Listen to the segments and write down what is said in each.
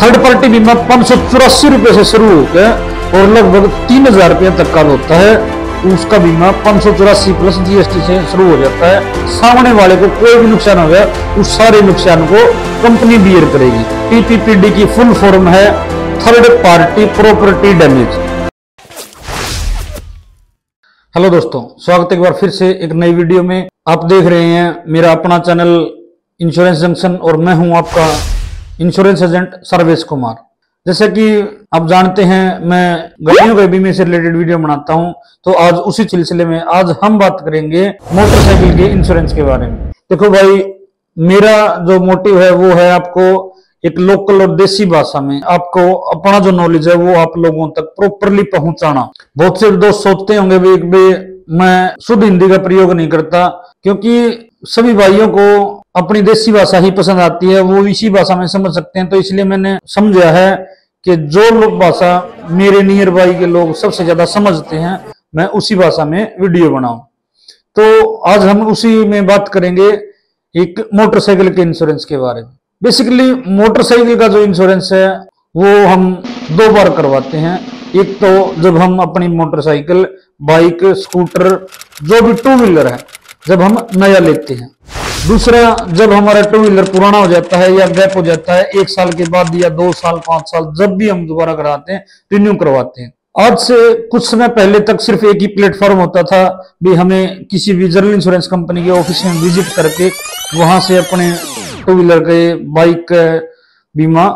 Third party बीमा 584 रुपए से शुरू होकर और लगभग 3000 रुपये तक का होता है। उसका बीमा 584 प्लस जीएसटी से शुरू हो जाता है। सामने वाले को कोई भी नुकसान हो गया उस सारे नुकसान को कंपनी बियर करेगी। टीपीपीडी की फुल फॉर्म है third party property damage. Hello दोस्तों, स्वागत है एक बार फिर से एक नई वीडियो में। आप देख रहे हैं मेरा अपना चैनल इंश्योरेंस जंक्शन और मैं हूं आपका इंश्योरेंस एजेंट सर्वेश कुमार। जैसे कि आप जानते हैं मैं गाड़ियों के बीमे से रिलेटेड वीडियो बनाता हूं, तो आज उसी सिलसिले में आज हम बात करेंगे मोटरसाइकिल के इंश्योरेंस के बारे में। देखो भाई, मेरा जो मोटिव है वो है आपको एक लोकल और देसी भाषा में आपको अपना जो नॉलेज है वो आप लोगों तक प्रॉपरली पहुंचाना। बहुत से दोस्त सोचते होंगे भी मैं शुद्ध हिंदी का प्रयोग नहीं करता, क्योंकि सभी भाइयों को अपनी देसी भाषा ही पसंद आती है, वो इसी भाषा में समझ सकते हैं। तो इसलिए मैंने समझा है कि जो लोग भाषा मेरे नियर बाई के लोग सबसे ज्यादा समझते हैं मैं उसी भाषा में वीडियो बनाऊं। तो आज हम उसी में बात करेंगे एक मोटरसाइकिल के इंश्योरेंस के बारे में। बेसिकली मोटरसाइकिल का जो इंश्योरेंस है वो हम दो बार करवाते हैं। एक तो जब हम अपनी मोटरसाइकिल, बाइक, स्कूटर जो भी टू व्हीलर है जब हम नया लेते हैं। दूसरा, जब हमारा टू व्हीलर पुराना हो जाता है या गैप हो जाता है 1 साल के बाद या 2 साल 5 साल, जब भी हम दोबारा कराते हैं रिन्यू करवाते हैं। आज से कुछ समय पहले तक सिर्फ एक ही प्लेटफॉर्म होता था भी हमें किसी भी जनरल इंश्योरेंस कंपनी के ऑफिस में विजिट करके वहां से अपने टू व्हीलर के, बाइक का बीमा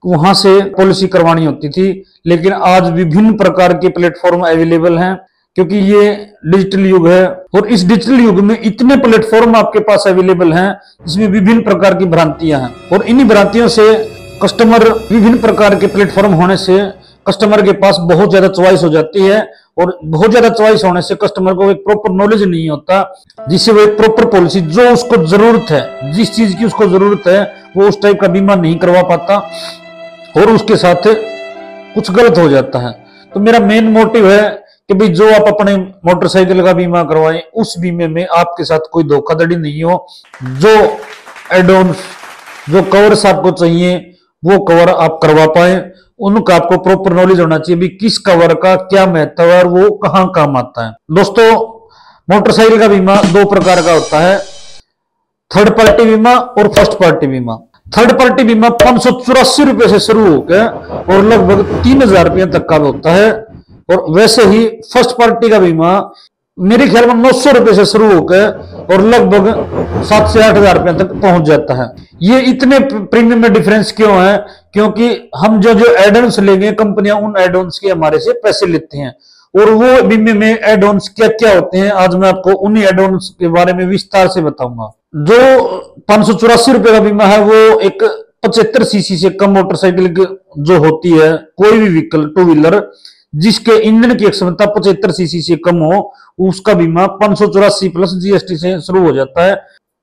वहां से पॉलिसी करवानी होती थी। लेकिन आज विभिन्न प्रकार के प्लेटफॉर्म अवेलेबल हैं, क्योंकि ये डिजिटल युग है और इस डिजिटल युग में इतने प्लेटफॉर्म आपके पास अवेलेबल हैं जिसमें विभिन्न प्रकार की भ्रांतियां हैं। और इन्हीं भ्रांतियों से कस्टमर, विभिन्न प्रकार के प्लेटफॉर्म होने से कस्टमर के पास बहुत ज्यादा चॉइस हो जाती है और बहुत ज्यादा चॉइस होने से कस्टमर को एक प्रॉपर नॉलेज नहीं होता, जिससे वो एक प्रॉपर पॉलिसी जो उसको जरूरत है, जिस चीज की उसको जरूरत है वो उस टाइप का बीमा नहीं करवा पाता और उसके साथ कुछ गलत हो जाता है। तो मेरा मेन मोटिव है कि भाई जो आप अपने मोटरसाइकिल का बीमा करवाएं उस बीमे में आपके साथ कोई धोखाधड़ी नहीं हो। जो एड ऑन, जो कवर्स आपको चाहिए वो कवर आप करवा पाए, उनका आपको प्रॉपर नॉलेज होना चाहिए भी किस कवर का क्या महत्व है और वो कहां काम आता है। दोस्तों, मोटरसाइकिल का बीमा 2 प्रकार का होता है, थर्ड पार्टी बीमा और फर्स्ट पार्टी बीमा। थर्ड पार्टी बीमा 584 रुपए से शुरू होकर और लगभग 3000 रुपये तक का होता है। और वैसे ही फर्स्ट पार्टी का बीमा मेरे ख्याल में 900 रुपए से शुरू होकर और लगभग 7 से 8,000 रुपए तक पहुंच जाता है। ये इतने प्रीमियम में डिफरेंस क्यों है? क्योंकि हम जो एड-ऑन्स लेंगे, कंपनियां उन एड-ऑन्स के हमारे से पैसे लेती हैं। और वो बीमे में एड-ऑन्स क्या क्या होते हैं आज मैं आपको उन्हीं एड-ऑन्स के बारे में विस्तार से बताऊंगा। जो 584 रुपए का बीमा है वो एक 75 सीसी से कम मोटरसाइकिल जो होती है, कोई भी व्हीकल टू व्हीलर जिसके इंजन की क्षमता 75 सीसी से कम हो, उसका बीमा 584 प्लस जीएसटी से शुरू हो जाता है।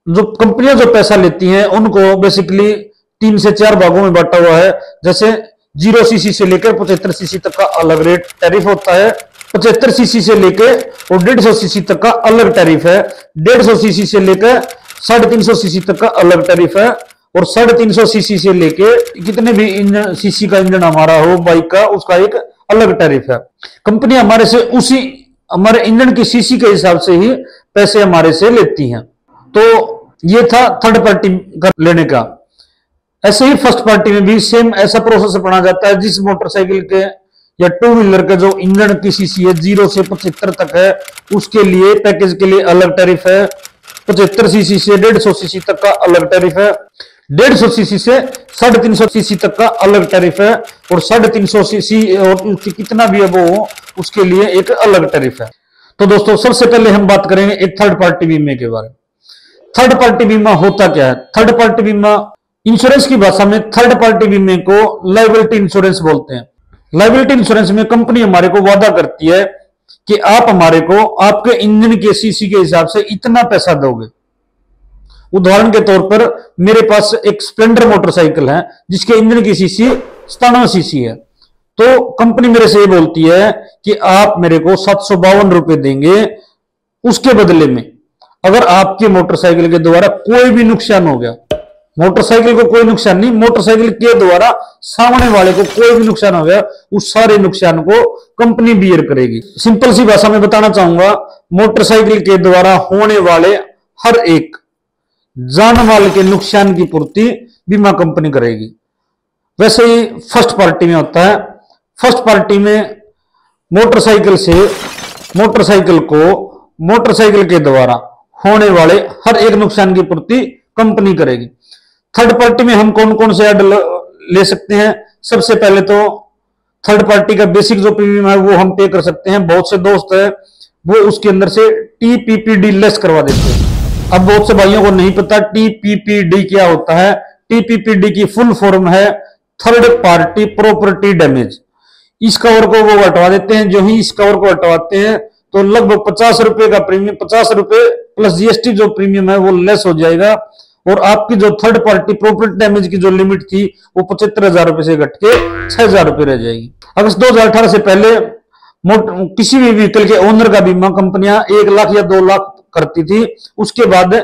जो कंपनियां जो पैसा लेती हैं उनको बेसिकली 3 से 4 भागों में बांटा हुआ है। जैसे 0 सीसी से लेकर 75 सीसी तक का अलग रेट टैरिफ होता है, 75 सीसी से लेकर और 150 सीसी तक का अलग टैरिफ है, 150 सीसी से लेकर 350 सीसी तक का अलग टैरिफ है और 350 सीसी से लेके कितने भी इंजन सीसी का इंजन हमारा हो बाइक का, उसका एक अलग टैरिफ है। कंपनी हमारे से उसी हमारे इंजन की सीसी के हिसाब से ही पैसे हमारे से लेती हैं। तो ये था थर्ड पार्टी का लेने का। ऐसे ही फर्स्ट पार्टी में भी सेम ऐसा प्रोसेस अपनाया जाता है। जिस मोटरसाइकिल के या टू व्हीलर के जो इंजन की सीसी है 0 से 75 तक है, उसके लिए पैकेज के लिए अलग टैरिफ है। 75 सीसी से 150 सीसी तक का अलग टैरिफ है, 150 सीसी से 350 सीसी तक का अलग टैरिफ है और 350 सीसी और कितना भी है वो उसके लिए एक अलग टैरिफ है। तो दोस्तों, सबसे पहले हम बात करेंगे एक थर्ड पार्टी बीमे के बारे में। थर्ड पार्टी बीमा होता क्या है? थर्ड पार्टी बीमा इंश्योरेंस की भाषा में थर्ड पार्टी बीमे को लायबिलिटी इंश्योरेंस बोलते हैं। लायबिलिटी इंश्योरेंस में कंपनी हमारे को वादा करती है कि आप हमारे को आपके इंजन के सीसी के हिसाब से इतना पैसा दोगे। उदाहरण के तौर पर मेरे पास एक स्प्लेंडर मोटरसाइकिल है जिसके इंजन की सीसी 97 सीसी है, तो कंपनी मेरे से ये बोलती है कि आप मेरे को 752 रुपए देंगे, उसके बदले में अगर आपके मोटरसाइकिल के द्वारा कोई भी नुकसान हो गया मोटरसाइकिल को कोई नुकसान नहीं, मोटरसाइकिल के द्वारा सामने वाले को कोई भी नुकसान हो गया उस सारे नुकसान को कंपनी बियर करेगी। सिंपल सी भाषा में बताना चाहूंगा, मोटरसाइकिल के द्वारा होने वाले हर एक जान माल के नुकसान की पूर्ति बीमा कंपनी करेगी। वैसे ही फर्स्ट पार्टी में होता है। फर्स्ट पार्टी में मोटरसाइकिल को मोटरसाइकिल के द्वारा होने वाले हर एक नुकसान की पूर्ति कंपनी करेगी। थर्ड पार्टी में हम कौन कौन से ऐड ले सकते हैं? सबसे पहले तो थर्ड पार्टी का बेसिक जो प्रीमियम है वो हम पे कर सकते हैं। बहुत से दोस्त है वो उसके अंदर से टीपीपीडी लेस करवा देते हैं। अब बहुत से भाइयों को नहीं पता टीपीपीडी क्या होता है। टीपीपीडी की फुल फॉर्म है थर्ड पार्टी प्रॉपर्टी डैमेज। इस कवर को वो हटवा देते हैं। जो ही इस कवर को हटवाते हैं तो लगभग 50 रुपए का प्रीमियम, 50 रुपए प्लस जीएसटी जो प्रीमियम है वो लेस हो जाएगा और आपकी जो थर्ड पार्टी प्रॉपर्टी डैमेज की जो लिमिट थी वो 75,000 रुपए से घट के 6,000 रुपए रह जाएगी। अगस्त 2018 से पहले किसी भी व्हीकल के ओनर का बीमा कंपनियां 1 लाख या 2 लाख करती थी। उसके बाद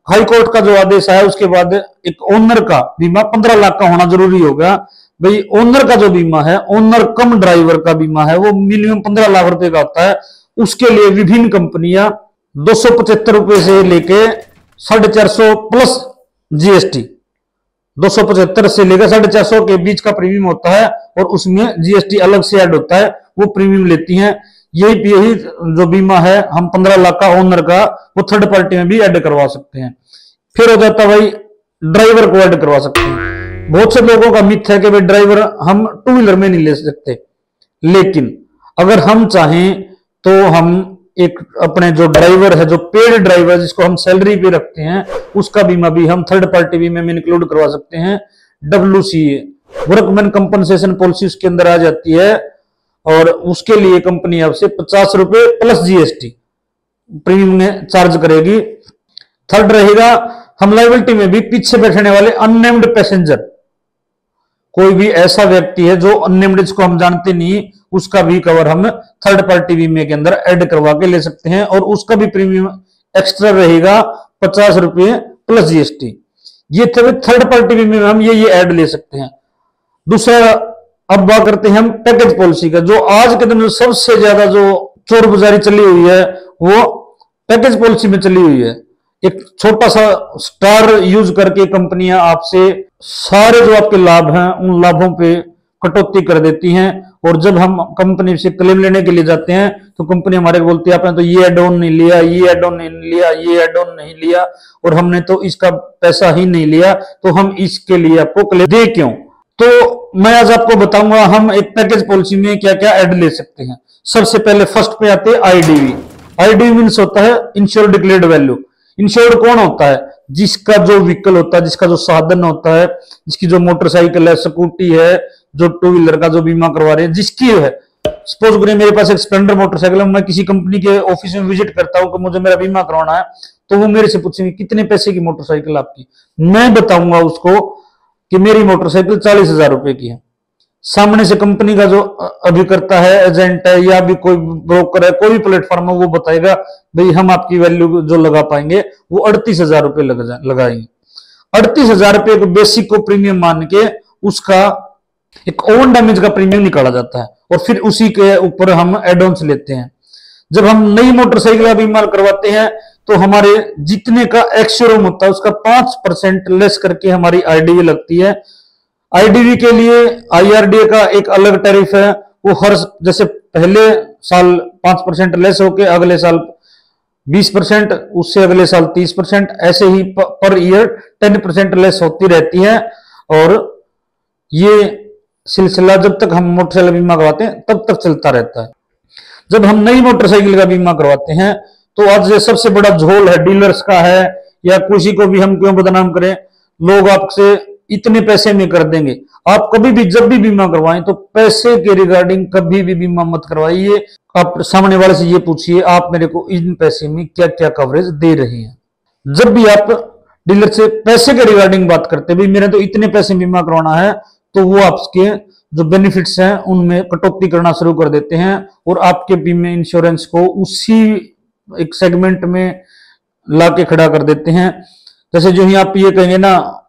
हाई कोर्ट का जो आदेश आया उसके बाद एक ओनर का बीमा 15 लाख का होना जरूरी होगा। भाई ओनर का जो बीमा है, ओनर कम ड्राइवर का बीमा है, वो मिनिमम 15 लाख रुपए का होता है। उसके लिए विभिन्न कंपनियां 275 रुपए से लेके 450 प्लस जीएसटी, 275 से लेकर 450 के बीच का प्रीमियम होता है और उसमें जीएसटी अलग से ऐड होता है, वो प्रीमियम लेती हैं। यही जो बीमा है हम 15 लाख का ओनर का वो थर्ड पार्टी में भी ऐड करवा सकते हैं। फिर हो जाता भाई ड्राइवर को ऐड करवा सकते हैं। बहुत से लोगों का मिथ है कि भाई ड्राइवर हम टू व्हीलर में नहीं ले सकते, लेकिन अगर हम चाहें तो हम एक अपने जो ड्राइवर है, जो पेड ड्राइवर जिसको हम सैलरी पे रखते हैं, उसका बीमा भी हम थर्ड पार्टी बीमे में इंक्लूड करवा सकते हैं। WCA वर्कमैन कंपनसेशन पॉलिसी उसके अंदर आ जाती है और उसके लिए कंपनी आपसे 50 रुपए प्लस जीएसटी प्रीमियम में चार्ज करेगी। थर्ड रहेगा हम लायबिलिटी में भी पीछे बैठने वाले अननेम्ड पैसेंजर, कोई भी ऐसा व्यक्ति है जो अननेम्ड जिसको हम जानते नहीं, उसका भी कवर हम थर्ड पार्टी बीमे के अंदर ऐड करवा के ले सकते हैं और उसका भी प्रीमियम एक्स्ट्रा रहेगा 50 रुपए प्लस जीएसटी। ये थे थर्ड पार्टी बीमे में हम ये ऐड ले सकते हैं। दूसरा अब बात करते हैं हम पैकेज पॉलिसी का। जो आज के दिन में सबसे ज्यादा जो चोर बाजारी चली हुई है वो पैकेज पॉलिसी में चली हुई है। एक छोटा सा स्टार यूज करके कंपनियां आपसे सारे जो आपके लाभ हैं उन लाभों पे कटौती कर देती हैं और जब हम कंपनी से क्लेम लेने के लिए जाते हैं तो कंपनी हमारे को बोलती है आपने तो ये एड ऑन नहीं लिया, ये एड ऑन नहीं लिया, ये एड ऑन नहीं लिया और हमने तो इसका पैसा ही नहीं लिया, तो हम इसके लिए आपको क्लेम दे क्यों। तो मैं आज आपको बताऊंगा हम एक पैकेज पॉलिसी में क्या क्या ऐड ले सकते हैं। सबसे पहले फर्स्ट पे आते हैं आईडीवी। आईडीवी मीन्स होता है इंश्योर्ड डिक्लेयर्ड वैल्यू। इंश्योर्ड कौन होता है? जिसका जो व्हीकल होता है, जिसका जो साधन होता है, जिसकी जो मोटरसाइकिल है, स्कूटी है, जो टू व्हीलर का जो बीमा करवा रहे हैं, जिसकी है। सपोज करिए मेरे पास एक स्प्लेंडर मोटरसाइकिल है, मैं किसी कंपनी के ऑफिस में विजिट करता हूं कि मुझे मेरा बीमा करवाना है, तो वो मेरे से पूछेंगे कितने पैसे की मोटरसाइकिल आपकी। मैं बताऊंगा उसको कि मेरी मोटरसाइकिल 40,000 रुपए की है। सामने से कंपनी का जो अभिकर्ता है, एजेंट है या भी कोई ब्रोकर है, कोई भी प्लेटफॉर्म है, वो बताएगा भाई हम आपकी वैल्यू जो लगा पाएंगे वो 38,000 रुपए लगाएंगे। 38,000 रुपए को बेसिक को प्रीमियम मान के उसका एक ओवन डैमेज का प्रीमियम निकाला जाता है और फिर उसी के ऊपर हम एड ऑन्स लेते हैं। जब हम नई मोटरसाइकिल का बीमा करवाते हैं तो हमारे जितने का एक्स-शोरूम होता है उसका 5% लेस करके हमारी आईडीवी लगती है। आईडीवी के लिए आईआरडीए का एक अलग टैरिफ है, वो हर जैसे पहले साल 5% लेस होके अगले साल 20%, उससे अगले साल 30%, ऐसे ही पर ईयर 10% लेस होती रहती है। और ये सिलसिला जब तक हम मोटरसाइकिल बीमा करवाते हैं तब तक चलता रहता है। जब हम नई मोटरसाइकिल का बीमा करवाते हैं तो आज ये सबसे बड़ा झोल है डीलर्स का है, या किसी को भी हम क्यों बदनाम करें, लोग आपसे इतने पैसे में कर देंगे। आप कभी भी जब भी बीमा करवाएं तो पैसे के रिगार्डिंग कभी भी बीमा मत करवाइए। आप सामने वाले से ये पूछिए आप मेरे को इन पैसे में क्या क्या कवरेज दे रहे हैं। जब भी आप डीलर से पैसे के रिगार्डिंग बात करते भाई मेरे तो इतने पैसे बीमा करवाना है, तो वो आपके जो बेनिफिट्स हैं उनमें कटौती करना शुरू कर देते हैं और आपके बीमे इंश्योरेंस को उसी एक सेगमेंट में लाके खड़ा कर देते हैं। जैसे जो ही आप ये कहेंगे ना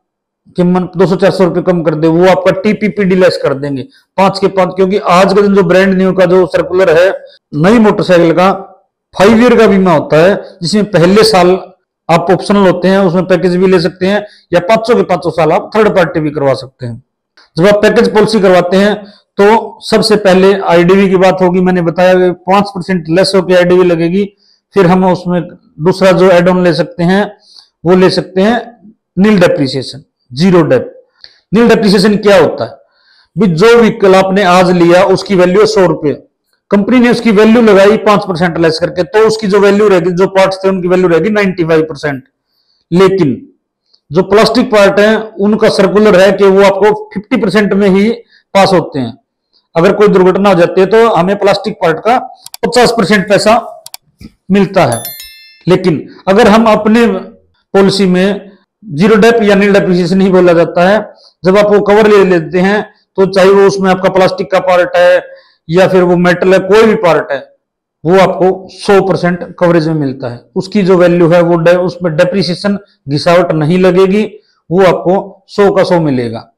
कीमत 200-400 रुपये कम कर दे, वो आपका टीपीपीडी लेस कर देंगे 5 के 5, क्योंकि आज के दिन जो ब्रांड न्यू का जो सर्कुलर है नई मोटरसाइकिल का 5 ईयर का बीमा होता है, जिसमें पहले साल आप ऑप्शनल होते हैं, उसमें पैकेज भी ले सकते हैं, या 500 के 500 साल आप थर्ड पार्टी भी करवा सकते हैं। जब आप पैकेज पॉलिसी करवाते हैं तो सबसे पहले आईडीवी की बात होगी, मैंने बताया 5% लेस होकर आईडीवी लगेगी। फिर हम उसमें दूसरा जो एड ऑन ले सकते हैं वो ले सकते हैं नील डेप्रिसिएशन, जीरो डेप। नील डेप्रिसिएशन क्या होता है? भी जो व्हीकल आपने आज लिया उसकी वैल्यू 100 रुपये, कंपनी ने उसकी वैल्यू लगाई 5% लेस करके, तो उसकी जो वैल्यू रहेगी, जो पार्ट्स थे उनकी वैल्यू रहेगी 95%। लेकिन जो प्लास्टिक पार्ट है उनका सर्कुलर है कि वो आपको 50% में ही पास होते हैं। अगर कोई दुर्घटना हो जाती है तो हमें प्लास्टिक पार्ट का 50% पैसा मिलता है। लेकिन अगर हम अपने पॉलिसी में जीरो डेप या नील डेप्रिसिएशन ही बोला जाता है, जब आप वो कवर ले लेते हैं तो चाहे वो उसमें आपका प्लास्टिक का पार्ट है या फिर वो मेटल है, कोई भी पार्ट है, वो आपको 100% कवरेज में मिलता है। उसकी जो वैल्यू है वो उसमें डेप्रिसिएशन घिसावट नहीं लगेगी, वो आपको 100 का 100 मिलेगा।